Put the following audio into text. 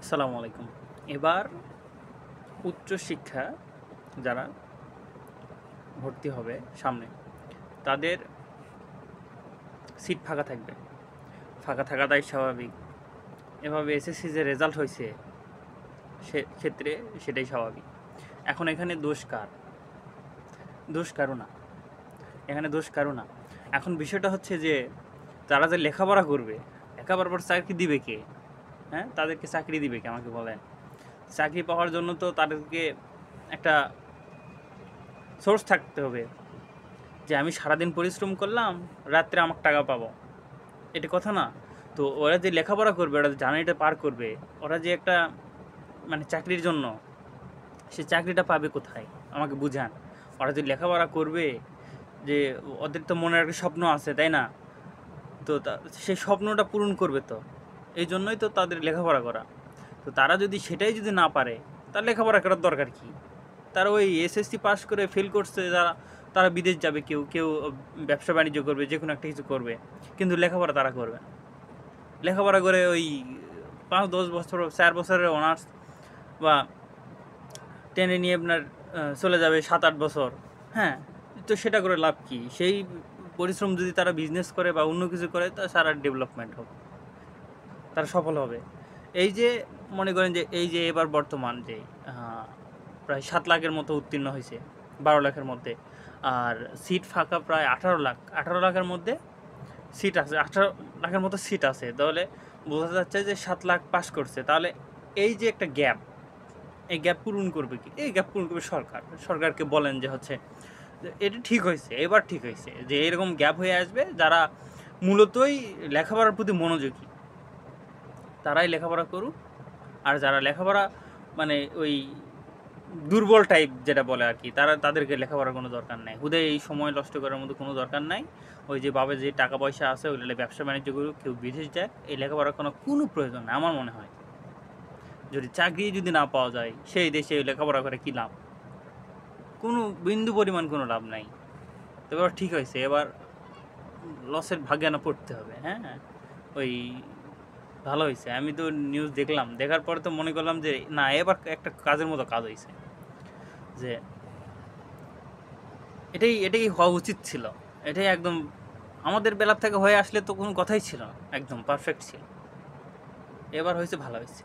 আসসালামু আলাইকুম। এবার উচ্চশিক্ষা যারা ভর্তি হবে সামনে, তাদের সিট ফাঁকা থাকবে। ফাঁকা থাকাটাই স্বাভাবিক। এভাবে এসএসসি যে রেজাল্ট হয়েছে ক্ষেত্রে সেটাই স্বাভাবিক। এখন এখানে দোষ কার? দোষ কারো না। এখানে দোষ কারো না। এখন বিষয়টা হচ্ছে যে তারা যে লেখাপড়া করবে, লেখাপড়ার পর চাকরি দিবে কে? হ্যাঁ, তাদেরকে চাকরি দিবে কে আমাকে বলেন? চাকরি পাওয়ার জন্য তো তাদেরকে একটা সোর্স থাকতে হবে যে আমি সারাদিন পরিশ্রম করলাম, রাত্রে আমার টাকা পাবো, এটা কথা না। তো ওরা যে লেখাপড়া করবে, ওরা যে জার্নিটা পার করবে, ওরা যে একটা মানে চাকরির জন্য, সে চাকরিটা পাবে কোথায় আমাকে বুঝান। ওরা যে লেখাপড়া করবে, যে ওদের তো মনের একটা স্বপ্ন আছে, তাই না? তো সেই স্বপ্নটা পূরণ করবে তো, এই জন্যই তো তাদের লেখাপড়া করা। তো তারা যদি সেটাই যদি না পারে, তার লেখাপড়া করার দরকার কী? তারা ওই এসএসসি পাস করে ফেল করছে যারা, তারা বিদেশ যাবে, কেউ কেউ ব্যবসা বাণিজ্য করবে, যে কোনো একটা কিছু করবে, কিন্তু লেখাপড়া তারা করবে না। লেখাপড়া করে ওই 5-10 বছর 4 বছরের অনার্স বা টেনে নিয়ে আপনার চলে যাবে 7-8 বছর। হ্যাঁ, তো সেটা করে লাভ কি? সেই পরিশ্রম যদি তারা বিজনেস করে বা অন্য কিছু করে, তা সারা ডেভেলপমেন্ট হবে, তারা সফল হবে। এই যে মনে করেন যে এই যে এবার বর্তমান যে প্রায় 7 লাখের মতো উত্তীর্ণ হয়েছে 12 লাখের মধ্যে, আর সিট ফাঁকা প্রায় 18 লাখ। 18 লাখের মধ্যে সিট আছে, 18 লাখের মতো সিট আছে, তাহলে বোঝা যাচ্ছে যে 7 লাখ পাস করছে। তাহলে এই যে একটা গ্যাপ, এই গ্যাপ পূরণ করবে কি? এই গ্যাপ পূরণ করবে সরকার। সরকারকে বলেন যে হচ্ছে এটা ঠিক হয়েছে, এবার ঠিক হয়েছে যে এরকম গ্যাপ হয়ে আসবে, যারা মূলতই লেখাপড়ার প্রতি মনোযোগী তারাই লেখাপড়া করুক। আর যারা লেখাপড়া মানে ওই দুর্বল টাইপ যেটা বলে আর কি, তাদেরকে লেখাপড়ার কোনো দরকার নাই। হুদে এই সময় নষ্ট করার মতো কোনো দরকার নাই। ওই যে বাবা যে টাকা পয়সা আছে, ওইগুলো ব্যবসা বাণিজ্য করুক, কেউ বিদেশ যায়, এই লেখাপড়ার কোনো প্রয়োজন নেই আমার মনে হয়। যদি চাকরি যদি না পাওয়া যায়, সেই দেশে লেখাপড়া করে কী লাভ? কোনো বিন্দু পরিমাণ কোনো লাভ নাই। তো এবার ঠিক হয়েছে, এবার লসের ভাগে না পড়তে হবে। হ্যাঁ, ওই ভালো হয়েছে। আমি তো নিউজ দেখলাম, দেখার পরে তো মনে করলাম যে না, এবার একটা কাজের মতো কাজ হয়েছে, যে এটাই এটাই হওয়া উচিত ছিল। এটাই একদম আমাদের বেলার থেকে হয়ে আসলে তো কোনো কথাই ছিল না, একদম পারফেক্ট ছিল। এবার হয়েছে, ভালো হয়েছে।